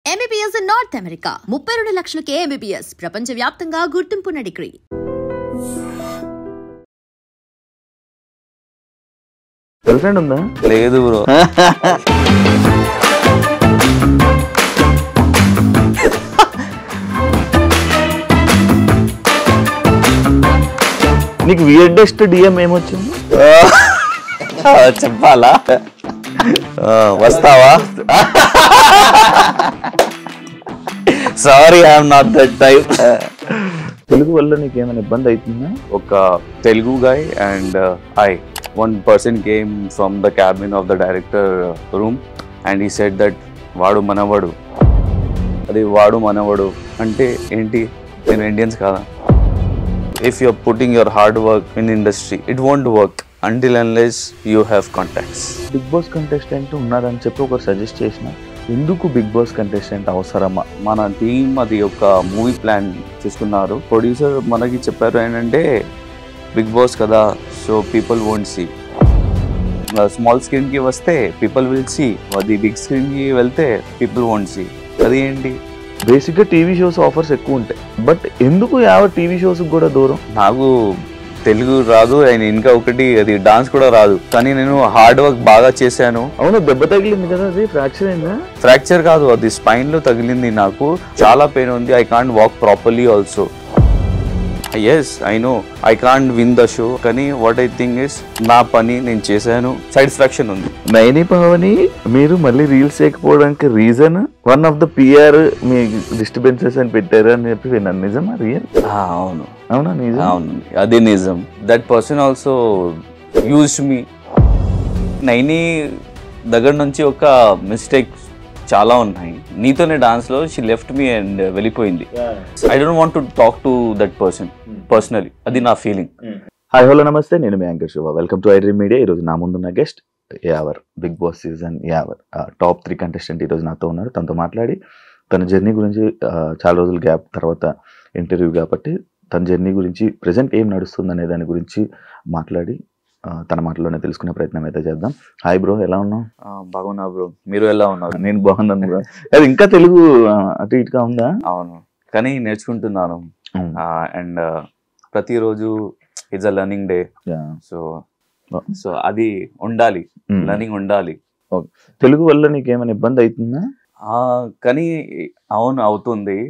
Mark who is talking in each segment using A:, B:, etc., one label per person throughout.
A: MBBS in North America. 32 లక్షలకే MBBS. ప్రపంచవ్యాప్తంగా గుర్తింపున్న degree.
B: Girlfriend ఉందా?
C: లేదు బ్రో.
B: నీకు వియర్డెస్ట్ DM ఏమొచ్చింది?
C: చెప్పాలా? వస్తావా? Sorry, I'm not that type.
B: Telugu వల్ల నీకు ఏమైనా ఇబ్బంది అవుతుందా?
C: ఒక Telugu guy and one person came from the cabin of the director room and he said that వాడు మనవడు. అది వాడు మనవడు అంటే ఏంటి? నేను ఇండియన్స్ కాదా? If you're putting your hard work in industry, it won't work until unless you have contacts.
B: Bigg Boss contestant ఉన్నారని చెప్పి ఒకరు సజెస్ట్ చేసిన, ఎందుకు బిగ్ బాస్ కంటెస్టెంట్ అవసరమా?
C: మన టీమ్ అది ఒక మూవీ ప్లాన్ చేసుకున్నారు. ప్రొడ్యూసర్ మనకి చెప్పారు ఏంటంటే బిగ్ బాస్ కదా, so people won't see. Small స్క్రీన్కి వస్తే పీపుల్ విల్ సీ, అది బిగ్ స్క్రీన్కి వెళ్తే పీపుల్ వోంట్ సీ. అది ఏంటి?
B: బేసిక్గా టీవీ షోస్ ఆఫర్స్ ఎక్కువ ఉంటాయి, బట్ ఎందుకు టీవీ షోస్ కూడా దూరం?
C: నాకు తెలుగు రాదు అండ్ ఇంకా ఒకటి అది డాన్స్ కూడా రాదు, కానీ నేను హార్డ్ వర్క్ బాగా చేశాను.
B: అవును, దెబ్బ తగిలింది కదా, అది ఫ్రాక్చర్ అయిందా?
C: ఫ్రాక్చర్ కాదు, అది స్పైన్ లో తగిలింది. నాకు చాలా పెయిన్ ఉంది. I can't walk properly also. Yes I know I can't win the show, కానీ వాట్ ఐ థింక్ ఇస్ నా పని నేను చేశాను, సాటిస్ఫాక్షన్ ఉంది.
B: నైని పవని మీరు మళ్ళీ రీల్స్ చేయకపోవడానికి reason one of the PR మీ డిస్టర్బెన్సెస్ అని పెట్టారు అని చెప్పి విన్నాను. నిజమా? రియల్?
C: అవును.
B: అవునా? నిజం?
C: అవును, అది నిజం. That person also used me. Naini దగ్గర నుంచి ఒక మిస్టేక్ చాలా ఉన్నాయి. నీతోనే డాన్స్ లో షీ లెఫ్ట్ మీ అండ్ వెళ్ళిపోయింది. I don't want to talk to that person personally, అది నా ఫీలింగ్.
B: హాయ్ హలో నమస్తే, నేను మీ anchor Shiva. Welcome to iDream media. ఈరోజు నా ముందున్న guest Yawar, Bigg Boss season Yawar top 3 contestant ఈరోజు నాతో ఉన్నారు. తనతో మాట్లాడి తన జర్నీ గురించి, చాలా రోజుల గ్యాప్ తర్వాత ఇంటర్వ్యూ కాబట్టి తన జర్నీ గురించి, ప్రజెంట్ ఏం నడుస్తుంది అనే దాని గురించి మాట్లాడి తన మాటలోనే తెలుసుకునే ప్రయత్నం అయితే చేద్దాం. హాయ్ బ్రో, ఎలా ఉన్నావు?
C: బాగున్నా బ్రో, మీరు ఎలా ఉన్నారు?
B: నేను బాగున్నాను బ్రో. అది ఇంకా తెలుగు అటు ఇటుగా ఉందా?
C: అవును, కానీ నేర్చుకుంటున్నాను. అండ్ ప్రతిరోజు it's a learning day. So అది ఉండాలి, లర్నింగ్ ఉండాలి.
B: తెలుగు వల్ల నీకు ఏమైనా ఇబ్బంది అవుతుందా?
C: కానీ అవును, అవుతుంది.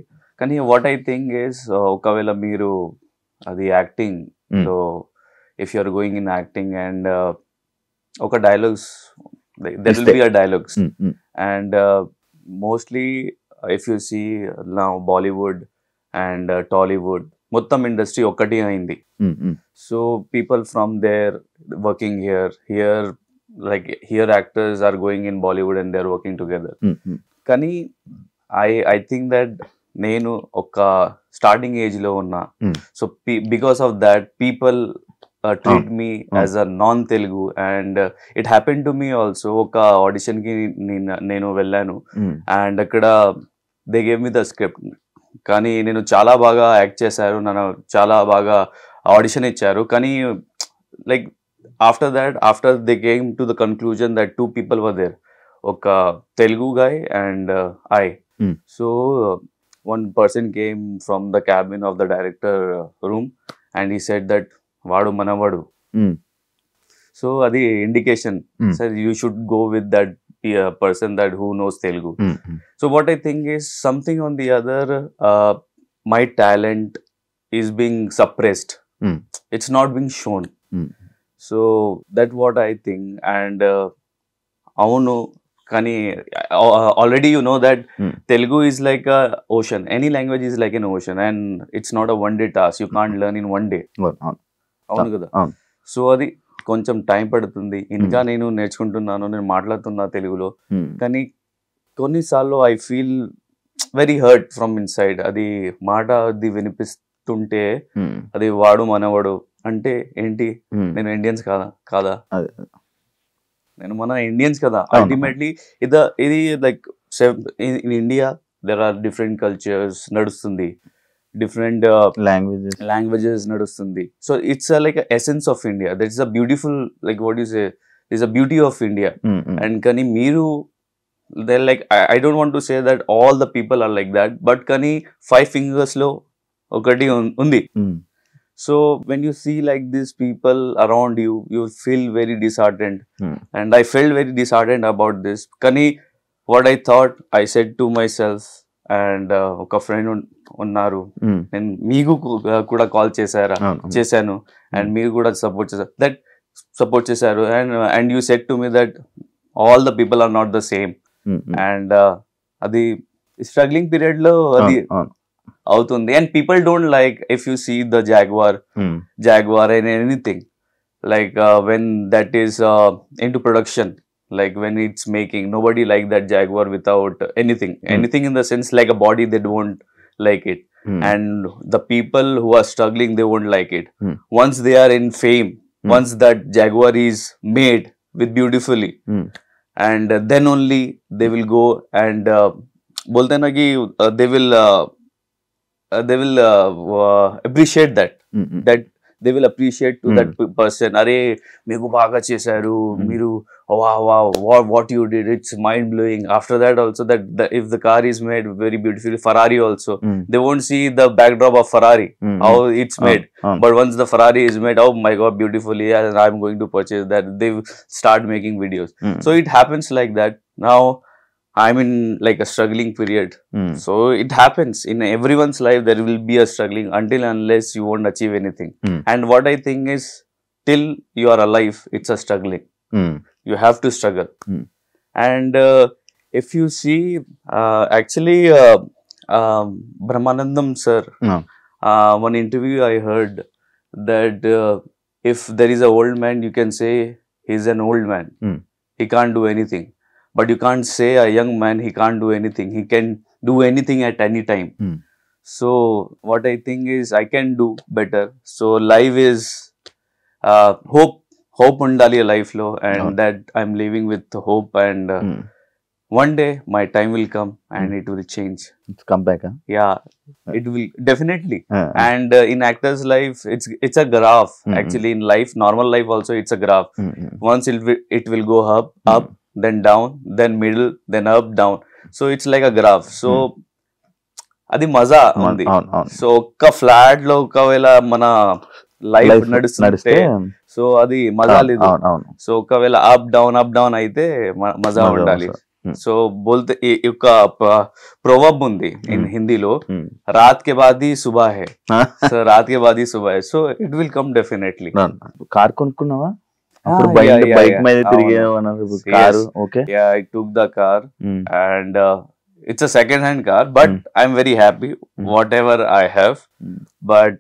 C: కానీ వాట్ ఐ థింక్ ఇస్, ఒకవేళ మీరు అది యాక్టింగ్ లో, if you are going in acting and oka dialogues, there will be a dialogues. And mostly if you see now Bollywood and Tollywood mottam industry okati ayindi. So people from there working here like here actors are going in Bollywood and they are working together. Kani I think that nenu oka starting age lo unna, so because of that people treat me as a non-Telugu and it happened to me also. Oka audition ki nenu vellanu and akkada they gave me the script, కానీ నేను చాలా బాగా act చేశారు, నన్ను చాలా బాగా audition ఇచ్చారు. కానీ like after they came to the conclusion that 2 people were there, ఒక Telugu guy and I. So one person came from the cabin of the director room and he said that వాడు మనవడు. So అది indication, sir you should go with that person that who knows Telugu. So what I think is something on the other, my talent is being suppressed. It's not being shown. So that's what I think. And avunu kani already you know that Telugu is like a ocean. Any language is like an ocean and it's not a one day task. You can't learn in one day. అవును కదా. So అది కొంచెం time పడుతుంది. ఇంకా నేను నేర్చుకుంటున్నాను, నేను మాట్లాడుతున్నా తెలుగులో, కానీ కొన్నిసార్లు I feel very hurt from inside. అది మాట అది వినిపిస్తుంటే అది వాడు మనవడు అంటే ఏంటి? నేను ఇండియన్స్ కాదా? నేను మన ఇండియన్స్ కదా. అల్టిమేట్లీ ఇది like in India there are different cultures నడుస్తుంది, different languages nadustundi. So it's like a essence of India. That's a beautiful, like what you say, is a beauty of India. And kani meeru they're like, I don't want to say that all the people are like that, but kani 5 fingers lo okati undi. So when you see like these people around you, you feel very disheartened. And I felt very disheartened about this. Kani what I thought, I said to myself, and oka friend unnaru, నేను మీకు కూడా call చేశాను and మీరు కూడా support చేశారు and you said to me that all the people are not the same. And అది struggling period లో అది అవుతుంది. And people don't like, if you see the Jaguar and anything, like when that is into production, like when it's making, nobody like that Jaguar without anything in the sense like a body, they don't like it. And the people who are struggling, they won't like it. Once they are in fame, once that Jaguar is made with beautifully, and then only they will go and bolte na ki they will appreciate that they will appreciate to that person. Are meeku baga chesaru, meeru wow, what you did, it's mind blowing. After that also, that if the car is made very beautifully, Ferrari also, they won't see the backdrop of Ferrari, how it's made. But once the Ferrari is made, oh my god, beautifully, and I'm going to purchase that, they start making videos. So it happens like that. Now I'm in like a struggling period. So it happens in everyone's life. There will be a struggling until unless you won't achieve anything. And what I think is, till you are alive, it's a struggling. You have to struggle. And if you see, actually, Brahmanandam sir, one interview I heard that if there is an old man, you can say he's an old man. He can't do anything. But you can't say a young man, he can't do anything. He can do anything at any time. So what I think is, I can do better. So life is hope undali life lo, and that I'm living with hope. And one day my time will come and it will change.
B: It's come back, huh?
C: Yeah, it will definitely. And in actor's life, it's a graph. Actually, in life, normal life also, it's a graph. Once it will go up, then down, then middle, then up, down. So it's like a graph. So అది మజా ఉంది. So ఒక్క flat లో ఒకవేళ మన life నడుస్తుంటే, so అది మజా లేదు. సో ఒకవేళ అప్ డౌన్ అయితే మజా ఉండాలి. సో బోల్తే ఒక ప్రోవర్బ్ ఉంది ఇన్ హిందీలో, రాత్ కే బాద్ హీ సుబహ హై. సో రాత్ కే బాద్ హీ సుబహ హై. So it will come definitely.
B: Car కొనుక్కున్నావా? బైక్ మీద తిరిగేవారు? Okay,
C: I took the car and it's a second hand car, but I'm very happy whatever I have. But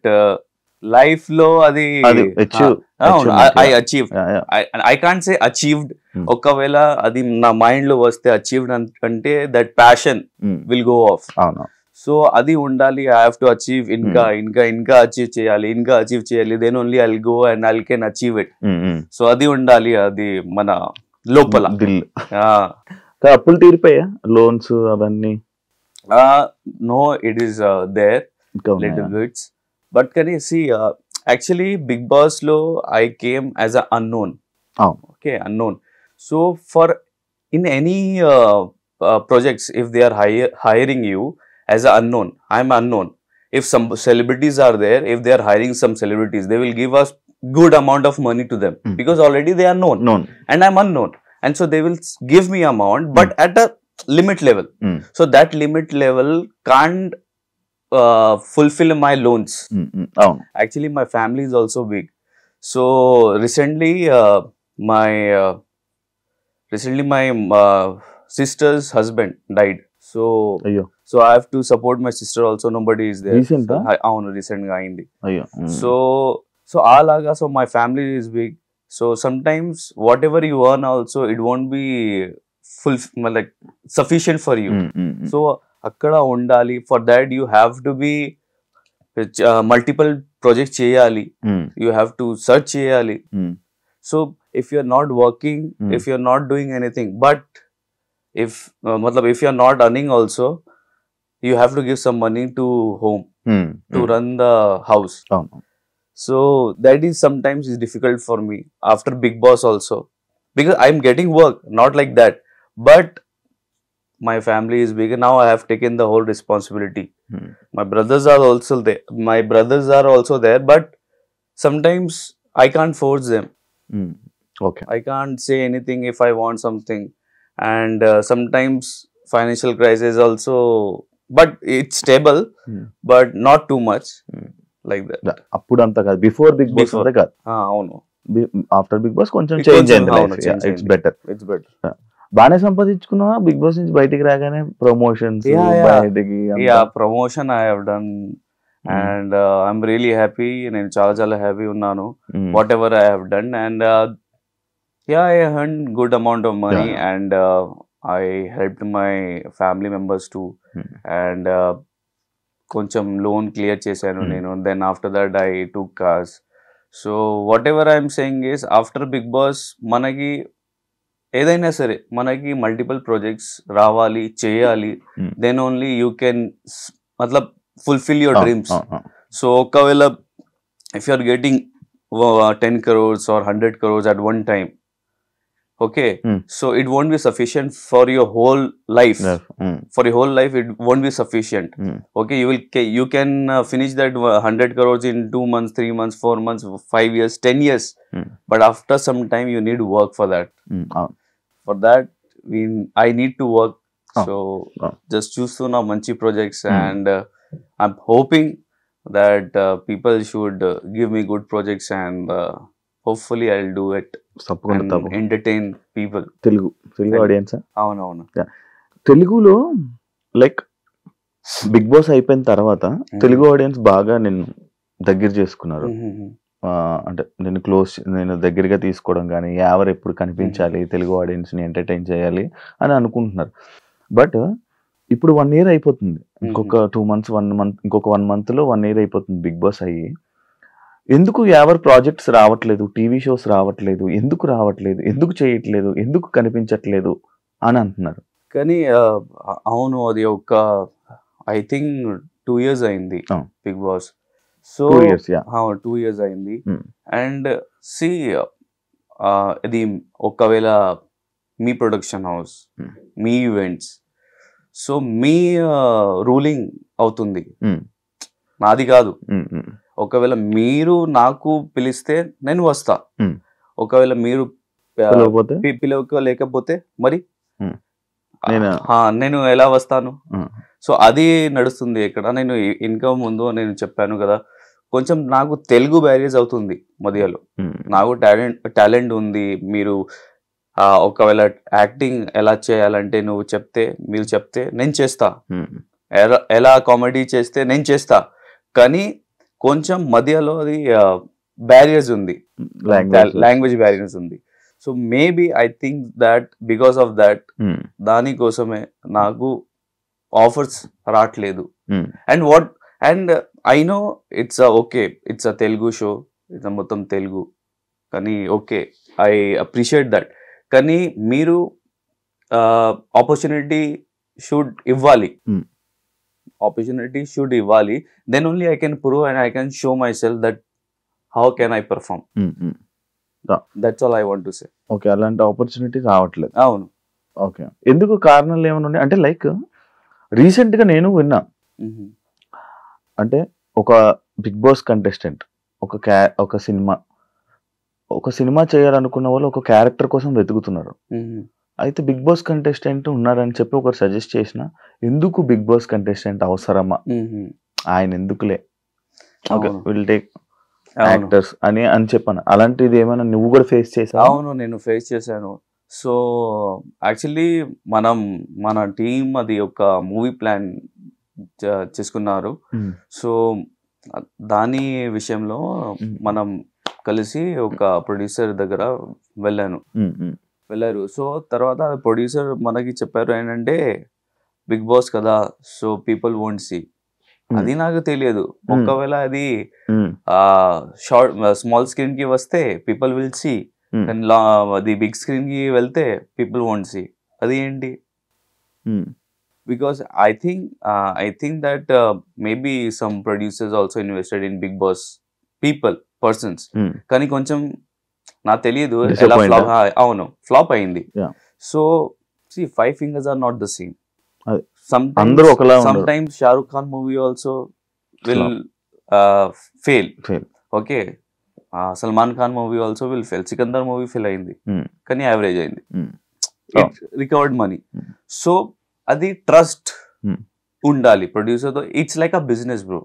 C: life lo adi I achieved. I can't say achieved. ఒకవేళ అది నా mind లో వస్తే achieved అంటే that passion will go off. So అది ఉండాలి. I have to achieve, ఇంకా achieve చేయాలి, then only I will go and I can achieve it. So అది ఉండాలి, అది మన లోపల.
B: అప్పులు తీరిపోయా, లోన్స్ అవన్నీ?
C: No, it is there little bits. But can you see, actually Bigg Boss లో I came as a unknown. Okay, unknown. So for in any projects, if they are hiring you as an unknown, I am unknown. If some celebrities are there, if they are hiring some celebrities, they will give us good amount of money to them because already they are known and I am unknown, and so they will give me amount, but at a limit level. So that limit level can't fulfill my loans. Actually, my family is also big. So recently my sister's husband died. So I have to support my sister also. Nobody is there.
B: Recent
C: ga ayindi. So alaga, so my family is big. So sometimes whatever you earn also, it won't be like sufficient for you. So akkada undali. For that you have to be multiple projects cheyali. You have to search cheyali. So if you are not working, if you are not doing anything, but if you are not earning also, you have to give some money to home to run the house. So that is sometimes is difficult for me after Big Boss also, because I am getting work, not like that, but my family is bigger. Now I have taken the whole responsibility. My brothers are also there, but sometimes I can't force them.
B: Okay
C: I can't say anything if I want something, and sometimes financial crisis also, but it's stable, but not too much like that.
B: అప్పుడు అంత కాదు, before Bigg boss
C: Before.
B: అంతా కాదు,
C: అవును,
B: after Bigg boss కొంచెం
C: It
B: change
C: కొంచెం,
B: అయింది
C: అవును,
B: లైఫ్.
C: change
B: ఇట్స్
C: అయింది.
B: బెటర్.
C: it's better.
B: బాగానే సంపాదించుకున్నావా బిగ్ బాస్ నుంచి బయటికి రాగానే? Promotions
C: Yeah.
B: బయటికి
C: Yeah, promotion I have done, and I'm really happy. నేను చాలా happy ఉన్నాను, whatever I have done, and yeah, I earned good amount of money, and I helped my family members too, and కొంచెం loan clear చేశాను నేను. Then after that I took cars. So whatever I'm saying is, after Bigg Boss మనకి ఏదైనా సరే మనకి multiple projects రావాలి, చేయాలి. Then only you can మతలబ్ ఫుల్ఫిల్ యువర్ డ్రీమ్స్. సో ఒకవేళ if you are getting 10 crores or 100 crores at one time, okay, so it won't be sufficient for your whole life. For your whole life it won't be sufficient. Okay, you can finish that 100 crores in 2 months, 3 months, 4 months, 5 years, 10 years, but after some time you need work for that. For that I need to work. So just choose to now manchi projects, and I'm hoping that people should give me good projects, and hopefully I'll do it and entertain people.
B: Telugu audience.
C: అవునవును.
B: తెలుగులో like big boss అయిపోయిన తర్వాత Telugu audience బాగా నేను దగ్గర చేసుకున్నారు. అంటే నేను దగ్గరగా తీసుకోవడం కానీ, ఎవరు ఎప్పుడు కనిపించాలి, తెలుగు ఆడియన్స్ని ఎంటర్టైన్ చేయాలి అని అనుకుంటున్నారు. బట్ ఇప్పుడు 1 year అయిపోతుంది, ఇంకొక 2 months, 1 month, ఇంకొక 1 monthలో 1 year అయిపోతుంది బిగ్ బాస్ అయ్యి. ఎందుకు ఎవరు ప్రాజెక్ట్స్ రావట్లేదు, టీవీ షోస్ రావట్లేదు, ఎందుకు రావట్లేదు, ఎందుకు చేయట్లేదు, ఎందుకు కనిపించట్లేదు అని అంటున్నారు.
C: కానీ అవును, అది ఒక ఐ థింక్ 2 years అయింది బిగ్ బాస్. సో 2 years అయింది. అండ్ సి ఇది ఒకవేళ మీ ప్రొడక్షన్ హౌస్, మీ ఈవెంట్స్, సో మీ రూలింగ్ అవుతుంది, నాది కాదు. ఒకవేళ మీరు నాకు పిలిస్తే నేను వస్తా, ఒకవేళ మీరు పిలవలేకపోతే మరి నేను ఎలా వస్తాను? సో అది నడుస్తుంది ఇక్కడ. నేను ఇంకా ముందు నేను చెప్పాను కదా, కొంచెం నాకు తెలుగు బ్యారేజ్ అవుతుంది మధ్యలో. నాకు టాలెంట్ ఉంది. మీరు ఒకవేళ యాక్టింగ్ ఎలా చేయాలంటే మీరు చెప్తే నేను చేస్తా, ఎలా కామెడీ చేస్తే నేను చేస్తా. కానీ కొంచెం మధ్యలో అది బ్యారియర్స్ ఉంది, లాంగ్వేజ్ బ్యారియర్స్ ఉంది. So maybe I think that because of that దానికోసమే నాకు ఆఫర్స్ రావట్లేదు. And I know it's a Telugu show, it's మొత్తం తెలుగు, కానీ ఓకే, ఐ అప్రిషియేట్ దట్. కానీ మీరు ఆపర్చునిటీ షుడ్ ఇవ్వాలి, then only I can prove and I can show myself that how can I perform. That's all I want to say.
B: Okay, అలాంటి opportunity రావట్లేదు.
C: అవును.
B: Okay, ఎందుకు కారణాలు ఏమైనా ఉన్నాయి అంటే, లైక్ రీసెంట్గా నేను విన్నా, అంటే ఒక బిగ్ బాస్ కంటెస్టెంట్ ఒక సినిమా చేయాలనుకున్న వాళ్ళు ఒక క్యారెక్టర్ కోసం వెతుకుతున్నారు. అయితే బిగ్ బాస్ కంటెస్టెంట్ ఉన్నారని చెప్పి ఒకరు సజెస్ట్ చేసిన, ఎందుకు బిగ్ బాస్ కంటెస్టెంట్ అవసరమా, ఆయన ఎందుకులే, ఓకే విల్ టేక్ యాక్టర్స్ అని చెప్పాను. అలాంటిది ఏమైనా నువ్వు కూడా ఫేస్ చేసావు?
C: అవును, నేను ఫేస్ చేశాను. సో యాక్చువల్లీ మన టీం అది ఒక మూవీ ప్లాన్ చేసుకున్నారు. సో దాని విషయంలో మనం కలిసి ఒక ప్రొడ్యూసర్ దగ్గర వెళ్ళారు. సో తర్వాత ప్రొడ్యూసర్ మనకి చెప్పారు ఏంటంటే, బిగ్ బాస్ కదా, సో పీపుల్ వోంట్ సీ. అది నాకు తెలియదు. ఒకవేళ అది స్మాల్ స్క్రీన్ కి వస్తే పీపుల్ విల్ సీ, కానీ అది బిగ్ స్క్రీన్ కి వెళ్తే పీపుల్ వోంట్ సీ. అది ఏంటి? Because I think that maybe some producers also invested in Bigg Boss persons, కానీ కొంచెం నాకు తెలియదు ఎలా ఫ్లాప్ అయింది. So 5 fingers are not the same.
B: అందరూ ఒకలా ఉండరు.
C: sometimes Shahrukh Khan movie also will fail. Okay, Salman Khan movie also will fail. Sikandar movie fail అయింది కానీ యావరేజ్ అయింది. It recovered money. So అది ట్రస్ట్ ఉండాలి ప్రొడ్యూసర్ తో. It's like a business bro.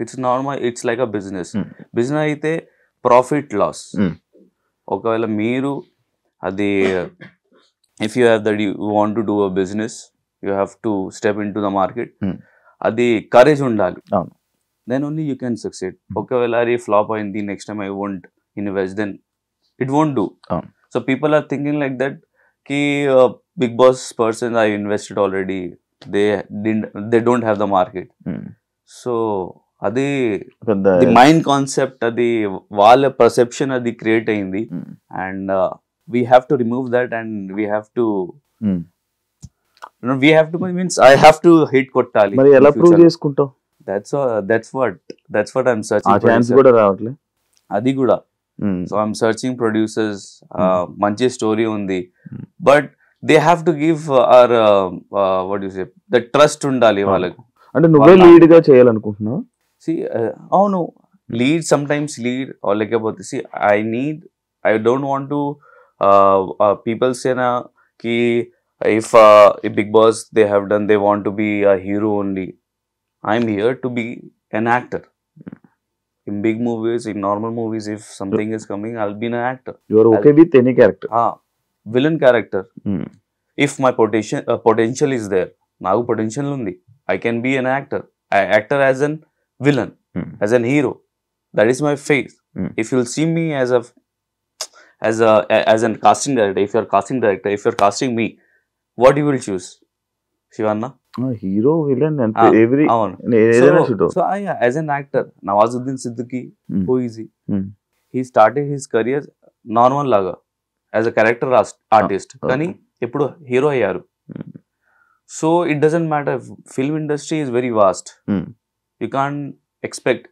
C: It's normal, it's like a business. Business అయితే profit loss. ఒకవేళ మీరు అది if you have that you want to do a business, you have to step in to the market. అది courage ఉండాలి. Then only you can succeed. ఒకవేళ అది flop అయింది, next time I won't invest, then it won't do. So people are thinking like that కి Bigg Boss person I invested already, they don't have the market. So అది mind concept, అది వాళ్ళ perception అది create అయింది. And we have to remove that and we have to means I have to hit కొట్టాలి.
B: మరి ఎలా prove చేసుకుంటావు?
C: that's what I'm searching.
B: ఆ ఛాన్స్ కూడా రావట్లే.
C: అది కూడా. So I'm searching producers. మంచి స్టోరీ ఉంది, but they have to give or what you say the trust ఉండాలి వాళ్ళకి.
B: అంటే నువ్వే లీడ్ గా చేయాలనుకుంటున్నావు?
C: అవును, లీడ్, సమ్ టైమ్స్ లీడ్. లేకపోతే I don't want to people say na ki if Big Boss they have done, they want to be a hero only. I'm here to be an actor. In big movies, in normal movies, if something is coming, I'll be an actor.
B: You are okay with any character?
C: Villain character. If my potential is there, nagu potential undi, I can be an actor. I actor as an villain, as an hero. That is my face. If you'll see me as a casting director, if you're casting director, if you're casting me, what you will choose? Shivanna?
B: Hero, villain, and every.
C: So as an actor, Nawazuddin Siddiqui, who is he? He started his career normal laga as a character artist. Kani eppudu hero ayyaru. So it doesn't matter. Film industry is very vast. You can't expect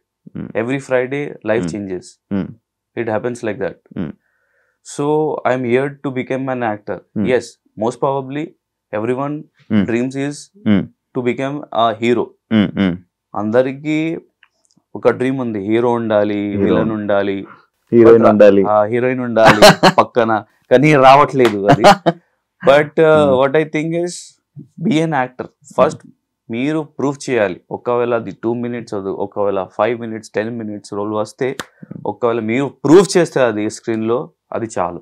C: every Friday life changes. It happens like that. So I'm here to become an actor. Yes, most probably everyone dreams is to become a hero. అందరికి ఒక dream ఉంది, hero ఉండాలి, villain ఉండాలి, heroine ఉండాలి పక్కన, కానీ రావట్లేదు అది. But what I think is be an actor. First మీరు ప్రూవ్ చేయాలి. ఒకవేళ అది 2 minutes, ఒకవేళ 5 minutes, 10 minutes రోల్ వస్తే, ఒకవేళ మీరు ప్రూవ్ చేస్తే అది స్క్రీన్ లో, అది చాలు.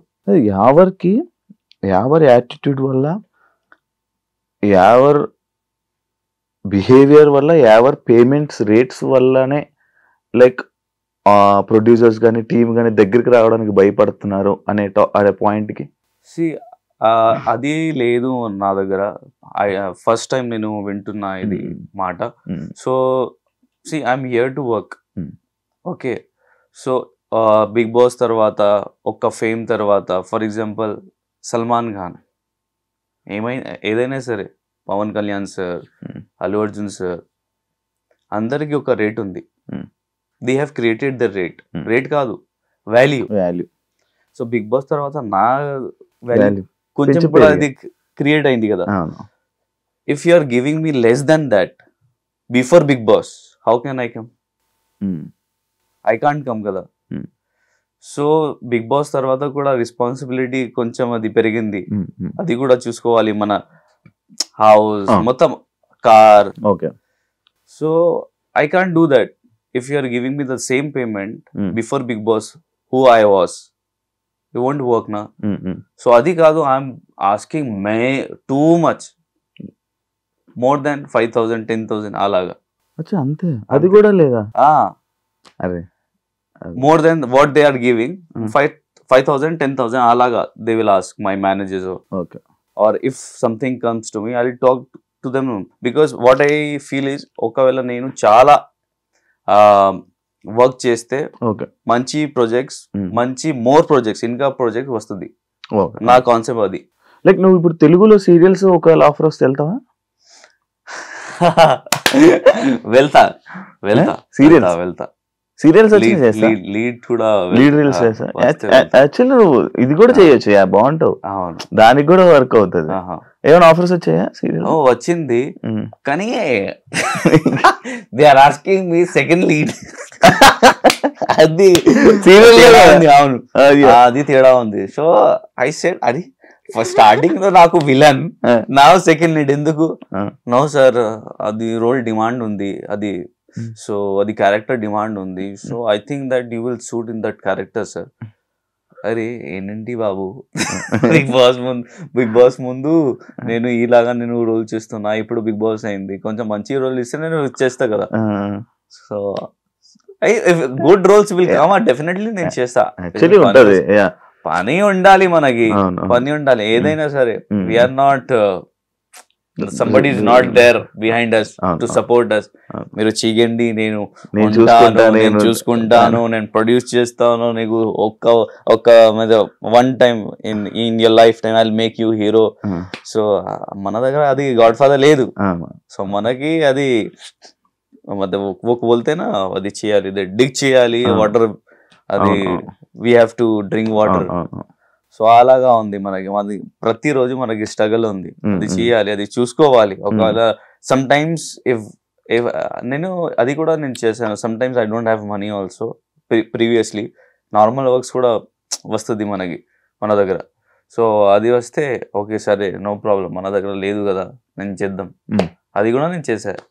B: యావర్ యాటిట్యూడ్ వల్ల, యావర్ బిహేవియర్ వల్ల, యావర్ పేమెంట్స్ రేట్స్ వల్లనే లైక్ ప్రొడ్యూసర్స్ కానీ టీమ్ కానీ దగ్గరికి రావడానికి భయపడుతున్నారు అనే పాయింట్కి.
C: అది లేదు నా దగ్గర. ఫస్ట్ టైం నేను వింటున్నా ఇది మాట. So I'm here to work. Okay, so Bigg Boss తర్వాత, ఒక ఫేమ్ తర్వాత, ఫర్ ఎగ్జాంపుల్ సల్మాన్ ఖాన్, ఏదైనా సరే, పవన్ కళ్యాణ్ సార్, అల్లు అర్జున్ సార్, అందరికి ఒక రేట్ ఉంది. They have created the rate కాదు, వాల్యూ. సో బిగ్ బాస్ తర్వాత నా వాల్యూ కొంచెం కూడా అది క్రియేట్ అయింది కదా. If you are giving me less then that before Bigg Boss, how can I come? I can't come కదా. సో బిగ్ బాస్ తర్వాత కూడా రెస్పాన్సిబిలిటీ కొంచెం అది పెరిగింది. అది కూడా చూసుకోవాలి, మన హౌస్ మొత్తం, car. So I can't do that if you are giving me the same payment before Bigg Boss who I was. You won't work నా. సో అది కాదు, I'm asking too much, more than 5,000, 10,000 అలాగా.
B: అంతే, అది కూడా లేదా?
C: అరే more than what they are giving, 5,000, 10,000 alaga they will ask my managers.
B: Okay.
C: Or if something comes to me, I'll talk to them, because what I feel is, okavela nenu chaala work cheste, manchi projects, manchi more projects, inka project vastudi. నా concept అది.
B: Like నువ్వు ఇప్పుడు తెలుగులో serials ఒకవేళ offer వస్తే వెళ్తావా?
C: వెళ్తా. Serial వెళ్తా.
B: సీరియల్స్ వచ్చి చేస్తా,
C: లీడ్ కూడా
B: లీడ్ రీల్స్ చేస్తా. యాక్చువల్లీ నువ్వు ఇది కూడా చేయొచ్చు, బాగుంటావు,
C: అవును.
B: దానికి కూడా వర్క్ అవుతుంది. ఏమైనా ఆఫర్స్ వచ్చాయా సీరియల్?
C: వచ్చింది, కానీ they are asking me second lead. అది సీరియల్ ఉంది. అవును, అది తేడా ఉంది. సో ఐ సెడ్ అది స్టార్టింగ్ లో నాకు విలన్, నా సెకండ్ లీడ్ ఎందుకు? నో సార్, అది రోల్ డిమాండ్ ఉంది, అది సో అది క్యారెక్టర్ డిమాండ్ ఉంది. So I think that you will suit in that character sir. అరే ఏంటి బాబు, బిగ్ బాస్ ముందు నేను ఇలాగా నేను రోల్ చేస్తున్నా, ఇప్పుడు బిగ్ బాస్ అయింది, కొంచెం మంచి రోల్ ఇస్తే నేను చేస్తా కదా. So good roles will come, definitely నేను చేస్తా. పని ఉండాలి మనకి, పని ఉండాలి ఏదైనా సరే. We're not somebody is not there behind us to support us. మీరు చెయ్యండి, నేను చూసుకుంటాను, నేను ప్రొడ్యూస్ చేస్తాను, నీకు ఒక one time in your life time I will make you hero. So మన దగ్గర అది గాడ్ ఫాదర్ లేదు. సో మనకి అది బోల్తేనా అది చేయాలి, డిగ్ చేయాలి, వాటర్ అది we have to drink water. So అలాగా ఉంది మనకి, అది ప్రతిరోజు మనకి స్ట్రగల్ ఉంది, అది చేయాలి, అది చూసుకోవాలి. ఒకవేళ సమ్ టైమ్స్ ఇఫ్ నేను అది కూడా నేను చేశాను. Some times I don't have money also. Previously normal works కూడా వస్తుంది మనకి మన దగ్గర. సో అది వస్తే ఓకే సరే నో ప్రాబ్లం, మన దగ్గర లేదు కదా నేను చేద్దాం, అది కూడా నేను చేశాను.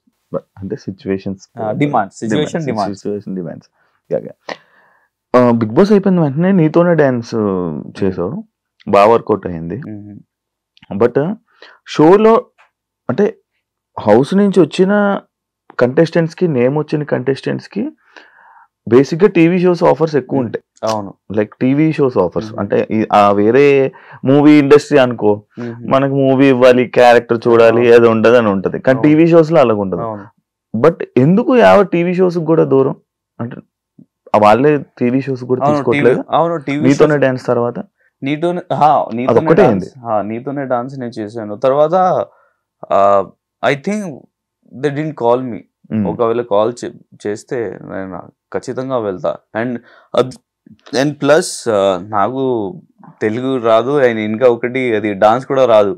B: అంటే సిచ్యువేషన్స్
C: డిమాండ్స్.
B: బిగ్ బాస్ అయిపోయిన వెంటనే నీతోనే డాన్స్ చేసావు, బాగా వర్కౌట్ అయింది. బట్ షోలో అంటే హౌస్ నుంచి వచ్చిన కంటెస్టెంట్స్ కి, నేమ్ వచ్చిన కంటెస్టెంట్స్ కి బేసిక్ గా టీవీ షోస్ ఆఫర్స్ ఎక్కువ ఉంటాయి.
C: అవును,
B: లైక్ టీవీ షోస్ ఆఫర్స్ అంటే వేరే మూవీ ఇండస్ట్రీ అనుకో, మనకు మూవీ ఇవ్వాలి, క్యారెక్టర్ చూడాలి, అది ఉండదు అని ఉంటది. కానీ టీవీ షోస్ లో అలాగ ఉండదు. బట్ ఎందుకు టీవీ షోస్ కూడా దూరం అంటే వాళ్ళే టీవీ షోస్ కూడా తీసుకోవట్లేదు? నీతోనే డాన్స్ తర్వాత
C: నీతోనే డాన్స్ నేను చేశాను. తర్వాత I think they didn't call me. ఒకవేళ కాల్ చేస్తే నేను ఖచ్చితంగా వెళ్తా. అండ్ ప్లస్ నాకు తెలుగు రాదు, అండ్ ఇంకా ఒకటి అది డాన్స్ కూడా రాదు.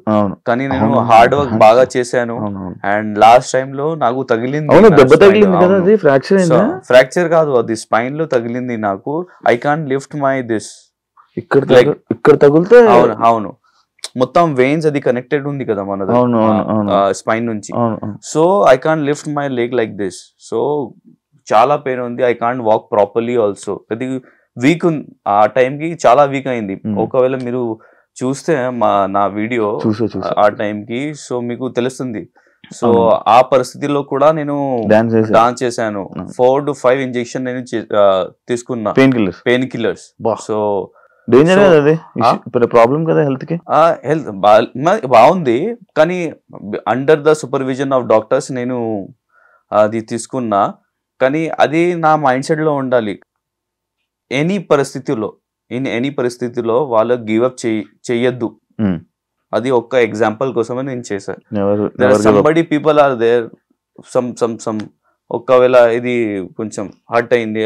C: కానీ నేను హార్డ్ వర్క్ బాగా చేశాను. అండ్ లాస్ట్ టైం లో నాకు తగిలింది, ఫ్రాక్చర్ కాదు, అది స్పైన్ లో తగిలింది నాకు. I can't lift my this
B: ఇక్కడ తగిలితే.
C: అవును, మొత్తం వెయిన్స్ అది కనెక్టెడ్ ఉంది కదా మన స్పైన్ నుంచి. So I can't lift my leg like this. So చాలా పెయిన్ ఉంది. I can't walk properly also. అది వీక్ ఆ టైంకి చాలా వీక్ అయింది. ఒకవేళ మీరు చూస్తే నా వీడియో ఆ టైంకి, సో మీకు తెలుస్తుంది. సో ఆ పరిస్థితిలో కూడా నేను డాన్స్ చేశాను. 4 to 5 ఇంజెక్షన్ నేను తీసుకున్నా, పెయిన్ కిల్లర్స్. సో
B: ప్రాబ్లం కదా హెల్త్ కి.
C: హెల్త్ బాగుంది, కానీ under the supervision of doctors నేను అది తీసుకున్నా. కానీ అది నా మైండ్ సెట్ లో ఉండాలి. ఎనీ పరిస్థితిలో వాళ్ళకి గివ్అప్ చెయ్యొద్దు. అది ఒక్క ఎగ్జాంపుల్ కోసమే నేను చేశాను. Somebody people are there, some ఒకవేళ ఇది కొంచెం హర్ట్ అయింది,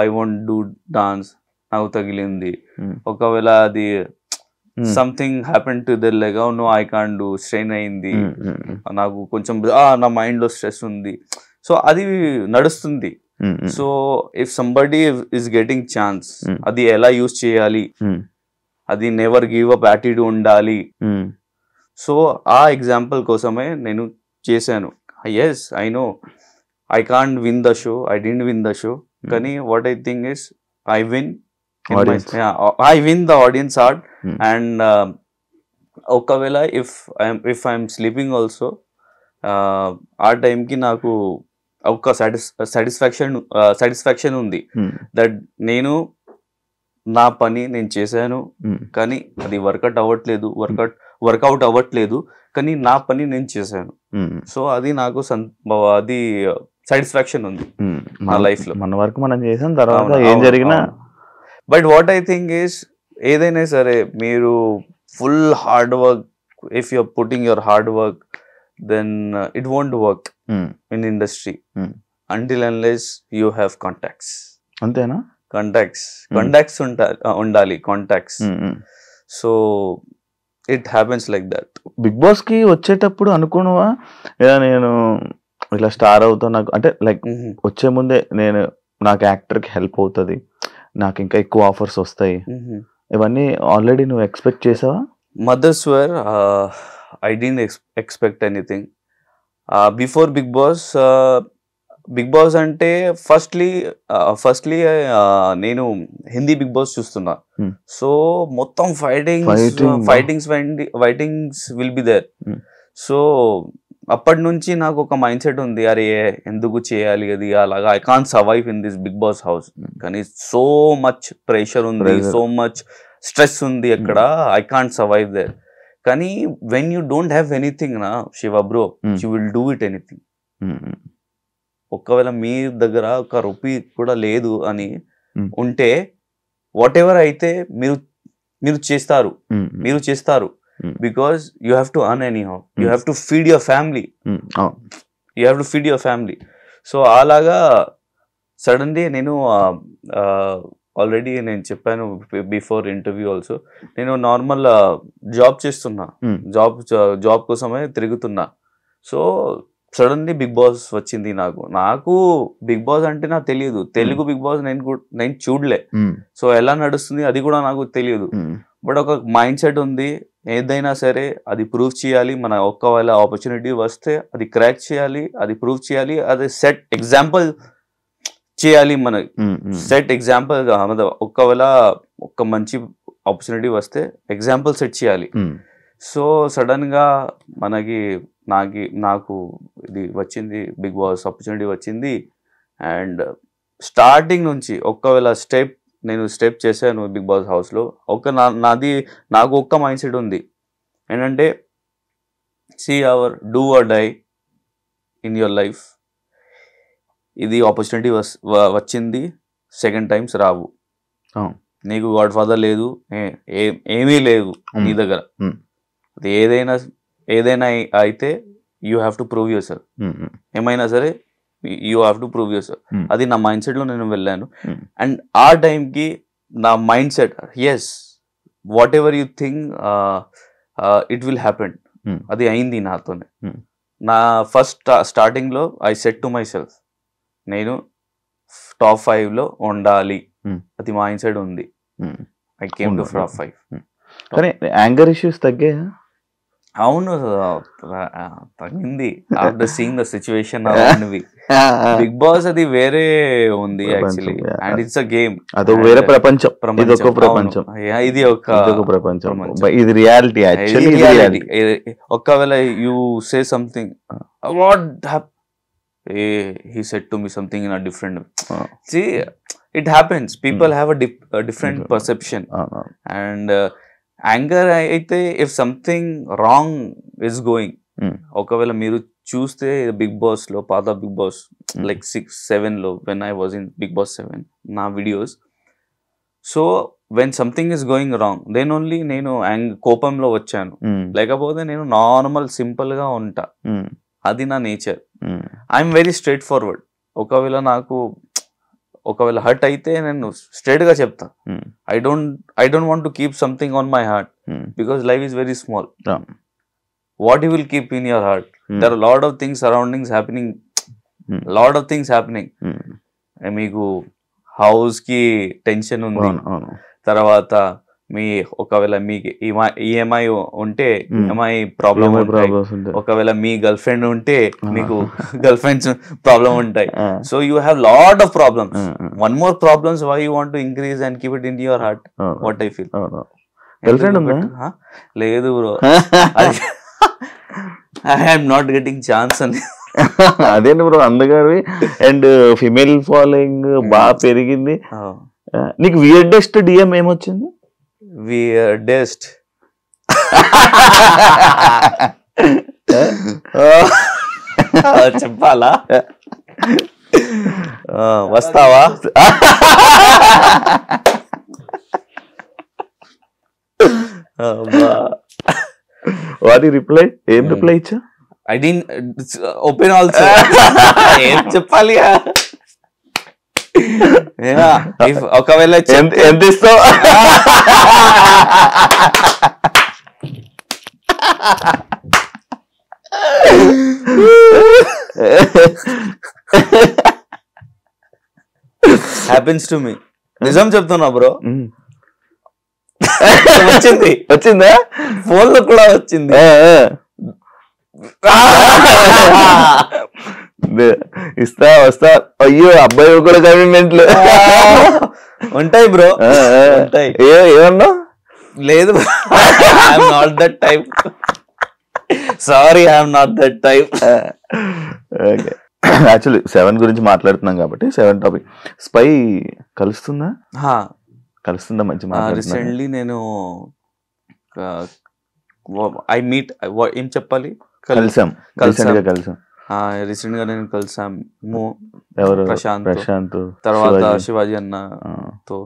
C: ఐ వాంట్ డూ డాన్స్, నాకు తగిలింది. ఒకవేళ అది something happen to there like no I can't do, strain అయింది, నాకు కొంచెం నా మైండ్ లో స్ట్రెస్ ఉంది. సో అది నడుస్తుంది. So if somebody is getting chance, అది ఎలా యూజ్ చేయాలి, అది నెవర్ గివ్ అప్ యాటిట్యూడ్ ఉండాలి. సో ఆ ఎగ్జాంపుల్ కోసమే నేను చేశాను. Yes I know I can't win the show, I didn't win the show, కానీ what I think is I win the audience heart. And ఒకవేళ ఇఫ్ ఐఎమ్ స్లీపింగ్ ఆల్సో, ఆ టైంకి నాకు ఒక సాటిస్ఫాక్షన్ ఉంది దట్ నేను నా పని నేను చేశాను, కానీ అది వర్కౌట్ అవ్వట్లేదు, కానీ నా పని నేను చేశాను. సో అది నాకు అది సాటిస్ఫాక్షన్ ఉంది నా లైఫ్ లో.
B: మన వర్క్ మనం చేసాం, తర్వాత ఏం జరిగినా.
C: But what I think is, ఏదైనా సరే మీరు full hard work, if you're putting your hard work, then it won't work in industry until unless you have contacts.
B: అంతేనా?
C: కాంటాక్ట్స్ ఉండాలి, contacts. So it happens like that.
B: Bigg Boss కి వచ్చేటప్పుడు అనుకున్నావా నేను ఇట్లా స్టార్ అవుతా, నాకు అంటే లైక్ వచ్చే ముందే నాకు యాక్టర్ కి హెల్ప్ అవుతుంది, నాకు ఇంకా ఎక్కువ ఆఫర్స్ వస్తాయి, ఇవన్నీ ఆల్రెడీ నువ్వు ఎక్స్పెక్ట్ చేసావా?
C: Mothers where I didn't expect anything before Bigg Boss అంటే ఫస్ట్లీ నేను హిందీ బిగ్ బాస్ చూస్తున్నా. సో మొత్తం fightings will be there. So అప్పటి నుంచి నాకు ఒక మైండ్ సెట్ ఉంది, అరే ఎందుకు చేయాలి అది అలాగా, I can't survive in this Bigg Boss house. కానీ సో మచ్ ప్రెషర్ ఉంది, సో మచ్ స్ట్రెస్ ఉంది అక్కడ, ఐ కాంట్ సర్వైవ్ దేర్. కానీ when you don't have anything నా Shiva bro, you will do it anything. ఒకవేళ మీ దగ్గర ఒక రూపీ కూడా లేదు అని ఉంటే వాట్ ఎవర్ అయితే మీరు చేస్తారు because you have to earn any how, you have to feed your family. So అలాగా సడన్లీ నేను ఆల్రెడీ నేను చెప్పాను బిఫోర్ ఇంటర్వ్యూ ఆల్సో, నేను నార్మల్ జాబ్ చేస్తున్నా, జాబ్ కోసమే తిరుగుతున్నా. సో సడన్లీ బిగ్ బాస్ వచ్చింది. నాకు బిగ్ బాస్ అంటే నాకు తెలియదు, తెలుగు బిగ్ బాస్ నేను చూడలే. సో ఎలా నడుస్తుంది అది కూడా నాకు తెలియదు. బట్ ఒక మైండ్ సెట్ ఉంది, ఏదైనా సరే అది ప్రూవ్ చేయాలి. మన ఒకవేళ ఆపర్చునిటీ వస్తే అది క్రాక్ చేయాలి, అది ప్రూవ్ చేయాలి, అది సెట్ ఎగ్జాంపుల్ చేయాలి. మన సెట్ ఎగ్జాంపుల్ ఒకవేళ ఒక మంచి ఆపర్చునిటీ వస్తే ఎగ్జాంపుల్ సెట్ చేయాలి. సో సడన్ గా నాకు ఇది వచ్చింది, బిగ్ బాస్ ఆపర్చునిటీ వచ్చింది. అండ్ స్టార్టింగ్ నుంచి ఒకవేళ నేను స్టెప్ చేశాను బిగ్ బాస్ హౌస్లో. నాకు ఒక్క మైండ్ సెట్ ఉంది, ఏంటంటే do or die in your life. ఇది ఆపర్చునిటీ వచ్చింది, సెకండ్ టైమ్స్ రావు. నీకు గాడ్ ఫాదర్ లేదు, ఏమీ లేదు నీ దగ్గర. అది ఏదైనా అయితే you have to prove your self. ఏమైనా సరే you have to prove your self. అది నా మైండ్ సెట్ లో నేను వెళ్ళాను. అండ్ ఆ టైంకి నా mindset, yes whatever you think it will happen. అది అయింది నాతోనే. నా ఫస్ట్ స్టార్టింగ్ లో I set to myself, నేను టాప్ 5 లో ఉండాలి. అది మైండ్ సెట్ ఉంది. I came to top 5.
B: కానీ యాంగర్ ఇష్యూస్ తగ్గాయా?
C: అవును, తగ్గింది after seeing the situation. Bigg Boss అది వేరే ఉంది actually, and it's a game.
B: అదొక వేరే ప్రపంచం, ఇది ఒక ప్రపంచం, ఇది రియాలిటీ.
C: ఒకవేళ you say something, what he said to me something in a different see, it happens. People have a different perception. And anger అయితే if something wrong is going, ఒకవేళ మీరు చూస్తే బిగ్ బాస్ లో, పాత బిగ్ బాస్ లైక్ 6-7 లో, when I was in Big Boss 7 నా videos. So when something is going wrong, then only నేను కోపంలో వచ్చాను. లేకపోతే నేను నార్మల్ సింపుల్ గా ఉంటా, అది నా nature. I'm very straightforward. ఒకవేళ హర్ట్ అయితే నేను స్ట్రైట్ గా చెప్తా. I don't want to keep something on my heart, because life is very small. What you will keep in your heart? There are lot of things surroundings happening. మీకు house కి tension ఉంది, తర్వాత ఒకవేళ మీకు EMI ఉంటే EMI problem ఉంటాయి. ఒకవేళ మీ girl friend ఉంటే మీకు గర్ల్ ఫ్రెండ్స్ ప్రాబ్లం ఉంటాయి. So you have lot of problems. One more problems why you want to increase and keep it in your heart. What I feel.
B: Girlfriend ఉందా?
C: లేదు bro, I am not getting chance అని.
B: అదేంటి bro, అందగాడివి and female following బాగా పెరిగింది. నీకు weirdest DM ఏమొచ్చింది?
C: Weirdest. చెప్పాలా? వస్తావా?
B: వాటి రిప్లై ఏం రిప్లై ఇచ్చా?
C: I didn't open also. ఏం చెప్పాలి? ఒకవేళ
B: ఎంత ఇస్తావు?
C: Happens to me. నిజం చెప్తున్నా బ్రో, వచ్చిందా ఫోన్ లో కూడా వచ్చింది.
B: ఇస్తా వస్తా. అయ్యో అబ్బాయి కూడా కమిట్మెంట్లు
C: ఉంటాయి బ్రో, ఉంటాయి.
B: ఏమన్నా
C: లేదు, I'm not that type. Sorry, I'm not that type.
B: Okay, actually 7 గురించి మాట్లాడుతున్నాం కాబట్టి 7 టాపిక్. స్పై కలుస్తుందా మంచి
C: రీసెంట్లీ నేను ఐ మీట్ ఏం చెప్పాలి,
B: కలిసాం.
C: రీసెంట్ గా నేను కలిసాము.
B: ఎవరు?
C: ప్రశాంత్, తర్వాత శివాజీ అన్న తో.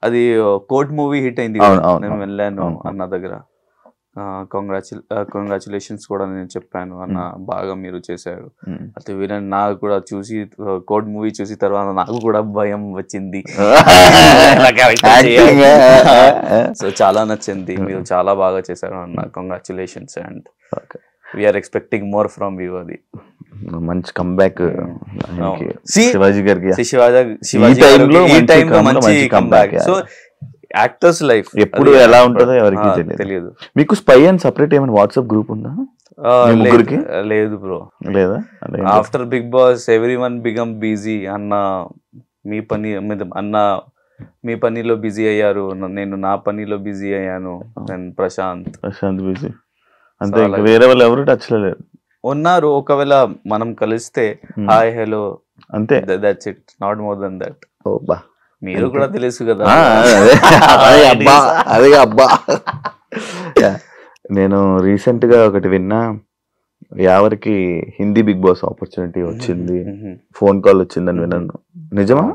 C: అది కోర్ట్ మూవీ హిట్ అయింది, నేను వెళ్ళాను అన్న దగ్గర. కంగ్రాచులేషన్స్ కూడా నేను చెప్పాను అన్న, బాగా మీరు చేశారు. అయితే వీళ్ళని నాకు కూడా చూసి, కోడ్ మూవీ చూసి తర్వాత నాకు కూడా భయం వచ్చింది. సో చాలా నచ్చింది, మీరు చాలా బాగా చేశారు అన్న. Congratulations and we're expecting more from you. అది
B: మంచి కంబ్యాక్ శివాజీ గారికి.
C: మంచి కంబ్యాక్. సో యాక్టర్స్ లైఫ్
B: ఎప్పుడు ఎలా ఉంటుందో ఎవరికి తెలియదు. మీకు స్పై అండ్ సెపరేట్ ఏమైనా వాట్సాప్ గ్రూప్ ఉందా?
C: లేదు బ్రో,
B: లేదా?
C: After Bigg Boss everyone become busy అన్న. మీ పనిలో బిజీ అయ్యారు, నేను నా పనిలో బిజీ అయ్యాను. నేను ప్రశాంత్ బిజీ
B: అంతే, వేరే వాళ్ళు ఎవరు టచ్ లో లేరు.
C: ఉన్నారు, ఒకవేళ మనం కలిస్తే హాయ్ హలో అంతే. That's it, not more than that. మీరు కూడా తెలుసు కదా.
B: అదే అబ్బా, నేను రీసెంట్ గా ఒకటి విన్నా, యావరికి హిందీ బిగ్ బాస్ ఆపర్చునిటీ వచ్చింది, ఫోన్ కాల్ వచ్చిందని విన్నాను. నిజమా?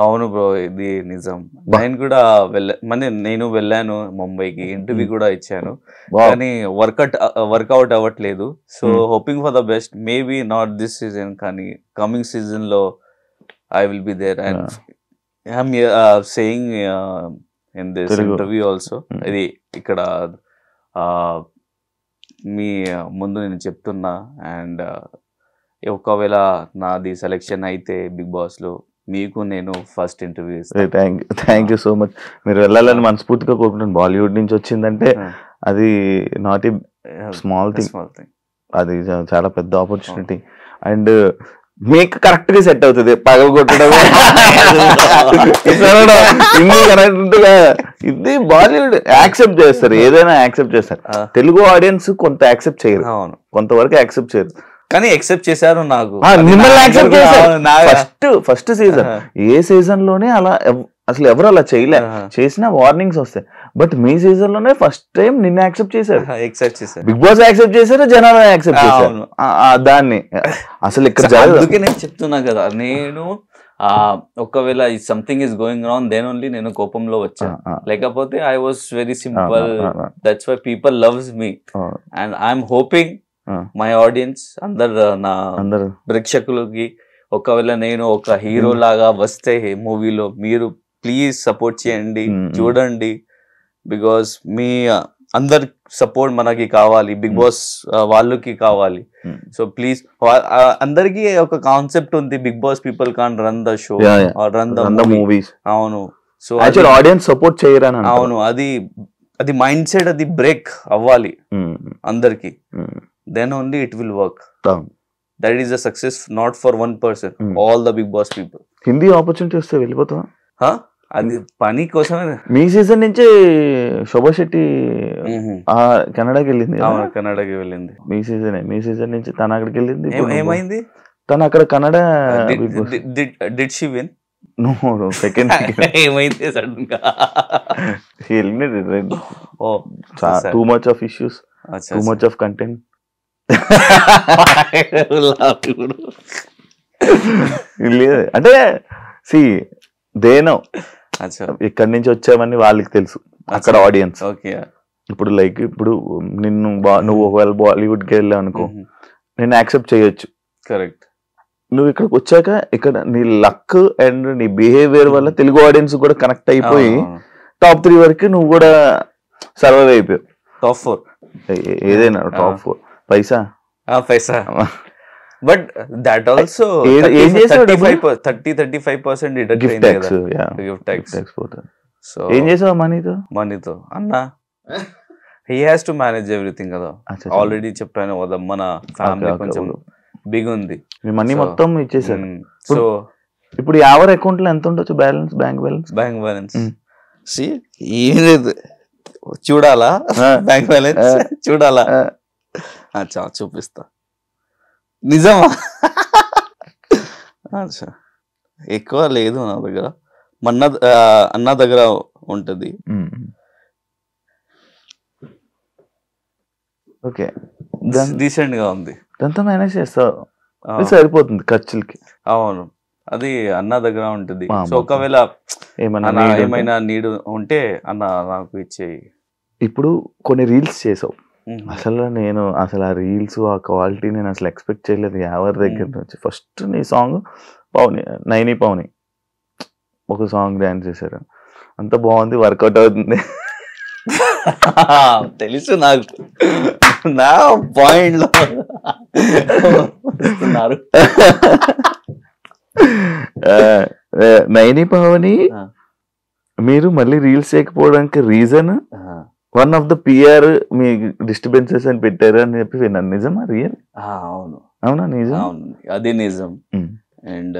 C: అవును బ్రో, ఇది నిజం. నేను వెళ్ళాను ముంబైకి, ఇంటర్వ్యూ కూడా ఇచ్చాను, కానీ వర్కౌట్ అవ్వట్లేదు. So hoping for the best. Maybe not this season, కానీ కమింగ్ సీజన్ లో I will be there. And I'm saying in this interview also, ఇది ఇక్కడ మీ ముందు నేను చెప్తున్నా. అండ్ ఒకవేళ నాది సెలెక్షన్ అయితే బిగ్ బాస్ లో, మీకు నేను ఫస్ట్ ఇంటర్వ్యూ ఇస్తాను.
B: Thank you so much. మీరు వెళ్ళాలని మనస్ఫూర్తిగా కోరుకుంటున్నాను. బాలీవుడ్ నుంచి వచ్చిందంటే అది నాట్ ఏ స్మాల్ థింగ్, అది చాలా పెద్ద ఆపర్చునిటీ. అండ్ మీకు కరెక్ట్ గా సెట్ అవుతుంది. పగలగొట్టడం ఇది బాలీవుడ్ యాక్సెప్ట్ చేస్తారు, ఏదైనా యాక్సెప్ట్ చేస్తారు. తెలుగు ఆడియన్స్ కొంత యాక్సెప్ట్ చేయరు, కొంతవరకు యాక్సెప్ట్ చేయరు,
C: కానీ యాక్సెప్ట్ చేశారు. నాకు
B: ఫస్ట్ సీజన్, ఏ సీజన్ లోనే అలా అసలు ఎవరు అలా చేయలే, చేసిన వార్నింగ్స్ వస్తాయి. బట్ మీ సీజన్ లోనే ఫస్ట్ టైం నిన్ను యాక్సెప్ట్ చేశారు, బిగ్ బాస్ యాక్సెప్ట్ చేశారు, జనాలు యాక్సెప్ట్ చేశారు. దాన్ని అసలు ఇక్కడ
C: అందుకే నేను చెప్తున్నా కదా, నేను ఒకవేళ something is going wrong then only నేను కోపంలో వచ్చా, లేకపోతే I was very simple. That's why people loves me. And I'm hoping my audience నా ప్రేక్షకులకి, ఒకవేళ నేను ఒక హీరో లాగా వస్తే మూవీలో, మీరు ప్లీజ్ సపోర్ట్ చేయండి, చూడండి. బికాస్ మీ అందరి సపోర్ట్ మనకి కావాలి, బిగ్ బాస్ వాళ్ళకి కావాలి. సో ప్లీజ్, అందరికి ఒక కాన్సెప్ట్ ఉంది, Bigg Boss people can run the show or run the movies. అవును, సో
B: ఆడియన్స్ సపోర్ట్ చేయరని.
C: అవును, అది మైండ్ సెట్, అది బ్రేక్ అవ్వాలి అందరికి. Then only it will work. That is the success, not for one person, all the Bigg Boss people.
B: Hindi opportunity వస్తే వెళ్ళిపోతావా?
C: అది పని కోసమే.
B: మీ సీజన్ నుంచి శోభా శెట్టి కన్నడకి వెళ్ళింది.
C: కన్నడకి వెళ్ళింది.
B: మీ సీజన్ నుంచి తను అక్కడికి వెళ్ళింది.
C: ఏమైంది?
B: తను అక్కడ Kannada.
C: Did she win?
B: No, second.
C: ఏమైంది సడన్ గా?
B: Too much of issues, too much of content. లేదు అంటే సి దేనో ఇక్కడి నుంచి వచ్చామని వాళ్ళకి తెలుసు, అక్కడ ఆడియన్స్. ఇప్పుడు లైక్ ఇప్పుడు నువ్వు ఒకవేళ బాలీవుడ్ కి వెళ్ళావు అనుకో, నేను యాక్సెప్ట్ చేయొచ్చు.
C: కరెక్ట్.
B: నువ్వు ఇక్కడికి వచ్చాక ఇక్కడ నీ లక్ అండ్ నీ బిహేవియర్ వల్ల తెలుగు ఆడియన్స్ కూడా కనెక్ట్ అయిపోయి టాప్ 3 వరకు నువ్వు కూడా సర్వైవ్ అయిపోయావు.
C: టాప్ 4
B: ఏదైనా top 4 Paisa
C: but that also
B: ఏం చేసావు?
C: 35% డిడక్ట్ గిఫ్ట్ ట్యాక్స్. సో
B: ఏం చేసావు మనీతో
C: అన్న he has to manage everything కదా. ఆల్రెడీ చెప్పాను కదా మన ఫ్యామిలీ కొంచెం బిగ్ ఉంది,
B: మీ మనీ మొత్తం ఇచ్చేసాను.
C: సో
B: ఇప్పుడు యావర్ అకౌంట్ లో ఎంత ఉండొచ్చు బ్యాలెన్స్? బ్యాంక్ బ్యాలెన్స్
C: ఏం లేదు, చూడాలా బ్యాంక్ బ్యాలెన్స్ చూడాలా? చూపిస్తా. నిజమా? ఎక్కువ లేదు నా దగ్గర, అన్న దగ్గర ఉంటది.
B: ఓకే,
C: డీసెంట్ గా ఉంది,
B: దాంతో మేనేజ్ చేస్తావు, సరిపోతుంది ఖర్చులకి.
C: అవును, అది అన్న దగ్గర ఉంటుంది. సో ఒకవేళ ఏమైనా నీడ్ ఉంటే అన్న నాకు ఇచ్చేయి.
B: ఇప్పుడు కొన్ని రీల్స్ చేసావు, అసలు ఆ రీల్స్ ఆ క్వాలిటీ నేను అసలు ఎక్స్పెక్ట్ చేయలేదు ఎవరి దగ్గర నుంచి. ఫస్ట్ నీ సాంగ్ నైని పవని ఒక సాంగ్ డాన్స్ చేశారు, అంత బాగుంది, వర్కౌట్ అవుతుంది.
C: తెలుసు నాకు, నా పాయింట్ లో
B: నైని పవని మీరు మళ్ళీ రీల్స్ చేయకపోవడానికి reason one of the PR మీ డిస్టర్బెన్సెస్ అని పెట్టారు అని చెప్పి విన్నాను. నిజమా? రియల్? అవునా? నిజం,
C: అది నిజం. And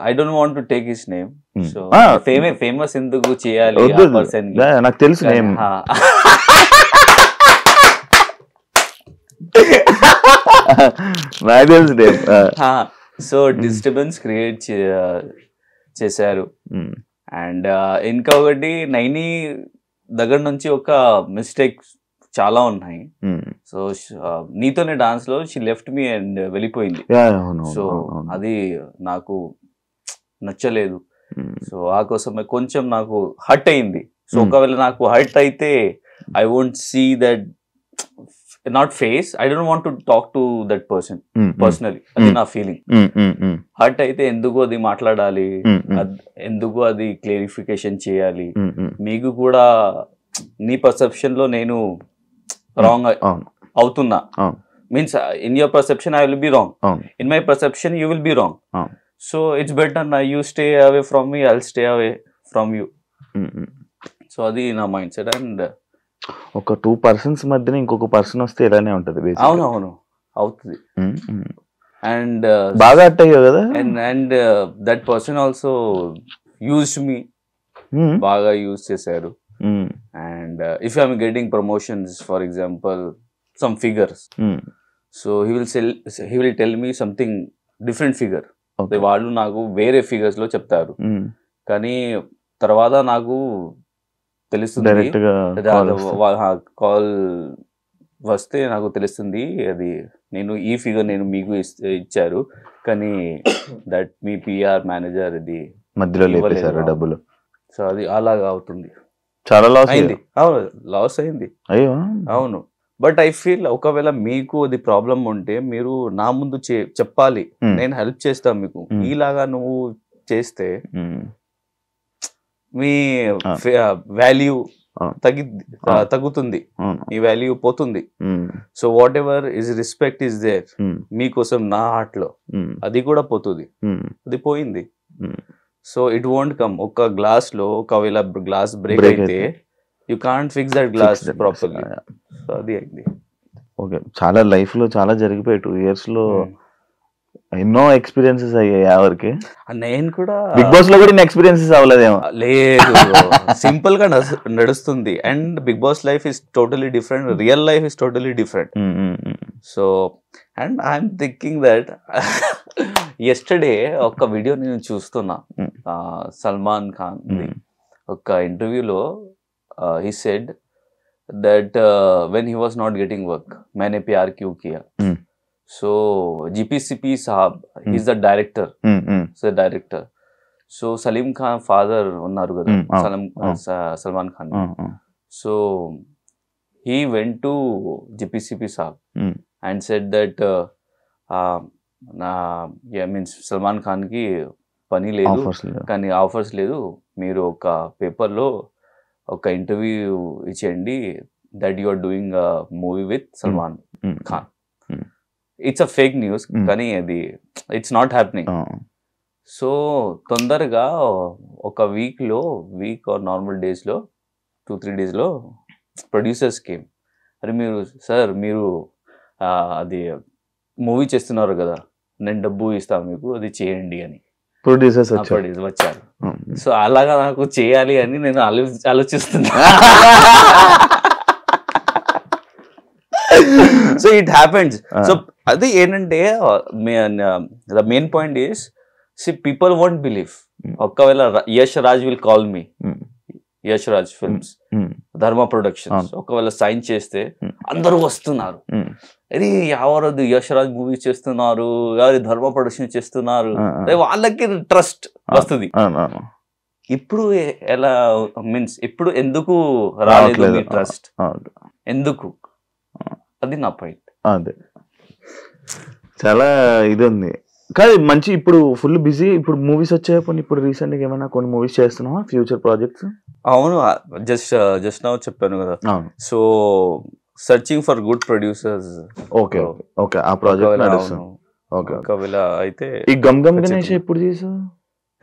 C: I don't want to take his name. So famous ఎందుకు చేయాలి ఆ పర్సన్?
B: నాకు తెలుసు నేమ్. నాకు తెలుసు నేమ్.
C: సో డిస్టర్బెన్స్ క్రియేట్ చేశారు. అండ్ ఇంకొకటి నైని దగ్గర నుంచి ఒక మిస్టేక్స్ చాలా ఉన్నాయి. సో నీతోనే డాన్స్ లో షీ లెఫ్ట్ మీ అండ్ వెళ్ళిపోయింది. సో అది నాకు నచ్చలేదు. సో ఆ కోసమే కొంచెం నాకు హర్ట్ అయింది. సో ఒకవేళ నాకు హర్ట్ అయితే I won't see that, not face, I don't want to talk to that person personally. అది నా ఫీలింగ్. హర్ట్ అయితే ఎందుకు అది మాట్లాడాలి, ఎందుకు అది క్లారిఫికేషన్ చేయాలి. మీకు కూడా నీ పర్సెప్షన్ లో నేను రాంగ్ అవుతున్నా, means in your perception I will be wrong, in my perception you will be wrong. So it's better నా you stay away from me, I will stay away from you. So అది నా mind set. And
B: ఒక 2 persons మధ్యన ఇంకొక person వస్తే ఇలానే ఉంటది.
C: అవునవును, అవుతుంది. అండ్
B: బాగా హర్ట్ అయ్యావు కదా.
C: And that person also used me, బాగా యూజ్ చేశారు. And if I'm getting promotions, for example, some figures, so he will tell me something different figure. వాళ్ళు నాకు వేరే ఫిగర్స్ లో చెప్తారు, కానీ తర్వాత నాకు తెలుస్తుంది, కాల్ వస్తే నాకు తెలుస్తుంది అది నేను ఈ ఫిగర్ నేను మీకు ఇచ్చారు, కానీ దట్ మీ పిఆర్ మేనేజర్ ఇది
B: మధ్యలో లేపేశారు డబ్బులు.
C: సో అది అలాగా అవుతుంది.
B: చాలా లాస్
C: అయింది. అవును, లాస్ అయింది.
B: అయ్యో
C: అవును. బట్ ఐ ఫీల్ ఒకవేళ మీకు అది ప్రాబ్లం ఉంటే మీరు నా ముందు చెప్పాలి, నేను హెల్ప్ చేస్తాను మీకు. ఈలాగా నువ్వు చేస్తే మీ వాల్యూ తగ్గుతుంది, మీ వాల్యూ పోతుంది. So whatever is respect is there మీకోసం నా హార్ట్ లో, అది కూడా పోతుంది. అది పోయింది. So it won't come. ఒక గ్లాస్ లో ఒకవేళ గ్లాస్ బ్రేక్ అయితే you can't fix that glass properly. So అది అయింది.
B: ఓకే, చాలా లైఫ్ లో చాలా జరిగిపోయాయి. 2 years లో ఎన్నో ఎక్స్పీరియన్సెస్ అయ్యాయి ఎవరికి.
C: నేను కూడా
B: బిగ్ బాస్ లో కూడా ఎక్స్పీరియన్సెస్ అవ్వలేదేమో.
C: లేదు, సింపుల్ గా నడుస్తుంది. And Bigg Boss life is totally different, real life is totally different. So and I'm thinking that yesterday ఒక వీడియో నేను చూస్తున్నా, సల్మాన్ ఖాన్ ఒక ఇంటర్వ్యూలో he said that when he was not getting work, मैंने प्यार क्यों किया. So GPCP साहब, he's the director, the director. So Salim Khan father unnaru kada, Salman Khan. So he went to GPCP साहब and said that నా means Salman ఖాన్కి పని లేదు,
B: offers
C: కానీ ఆఫర్స్ లేదు, మీరు ఒక పేపర్లో ఒక ఇంటర్వ్యూ ఇచ్చేయండి that you are doing a movie with Salman Khan. It's a fake news, కానీ అది ఇట్స్ నాట్ హ్యాపెనింగ్. సో తొందరగా ఒక వీక్ ఆర్ నార్మల్ డేస్లో 2-3 డేస్లో ప్రొడ్యూసర్స్ కేమ్, అరే మీరు సార్ మీరు అది మూవీ చేస్తున్నారు కదా, నేను డబ్బు ఇస్తాను మీకు, అది చేయండి అని
B: ప్రొడ్యూసర్స్
C: వచ్చారు. సో అలాగా నాకు చేయాలి అని నేను ఆలోచిస్తున్నా. So it happens. సో అది ఏంటంటే the main point is people won't believe. ఒకవేళ Yash Raj will call me, Yash Raj films, Dharma productions, ఒకవేళ సైన్ చేస్తే అందరూ వస్తున్నారు, అరే ఎవరది యష్ రాజ్ మూవీ చేస్తున్నారు, ఎవరి ధర్మ ప్రొడక్షన్ చేస్తున్నారు, వాళ్ళకి ట్రస్ట్ వస్తుంది. ఇప్పుడు ఎలా మీన్స్ ఇప్పుడు ఎందుకు రాలేదు మీ ట్రస్ట్, ఎందుకు? అది నా పాయింట్.
B: అదే చాలా ఇది ఉంది కాదు, మంచి ఇప్పుడు ఫుల్ బిజీ. ఇప్పుడు మూవీస్ వచ్చాయి, ఇప్పుడు రీసెంట్ గా ఏమైనా కొన్ని మూవీస్ చేస్తున్నావా, ఫ్యూచర్ ప్రాజెక్ట్స్?
C: అవును, జస్ట్ నౌ చెప్పాను కదా. So searching for good producers.
B: Okay okay, ఆ ప్రాజెక్ట్ నడుస్తుంది. ఓకే,
C: ఒకవేళ అయితే
B: ఈ గమ్ గమ్ గణేష్ ఎప్పుడు చేసావు?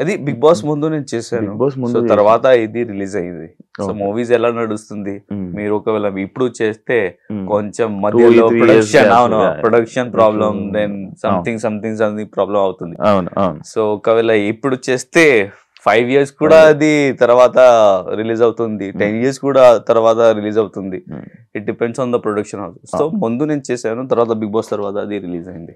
C: అది బిగ్ బాస్ ముందు నేను చేశాను. సో తర్వాత ఇది రిలీజ్ అయింది. సో మూవీస్ ఎలా నడుస్తుంది, మీరు ఒకవేళ ఇప్పుడు చేస్తే కొంచెం మధ్యలో production problem, then something problem అవుతుంది. సో ఒకవేళ ఇప్పుడు చేస్తే 5 years కూడా అది తర్వాత రిలీజ్ అవుతుంది, 10 years కూడా తర్వాత రిలీజ్ అవుతుంది. It depends on the production house. So ముందు నేను చేశాను, తర్వాత బిగ్ బాస్ తర్వాత అది రిలీజ్ అయింది.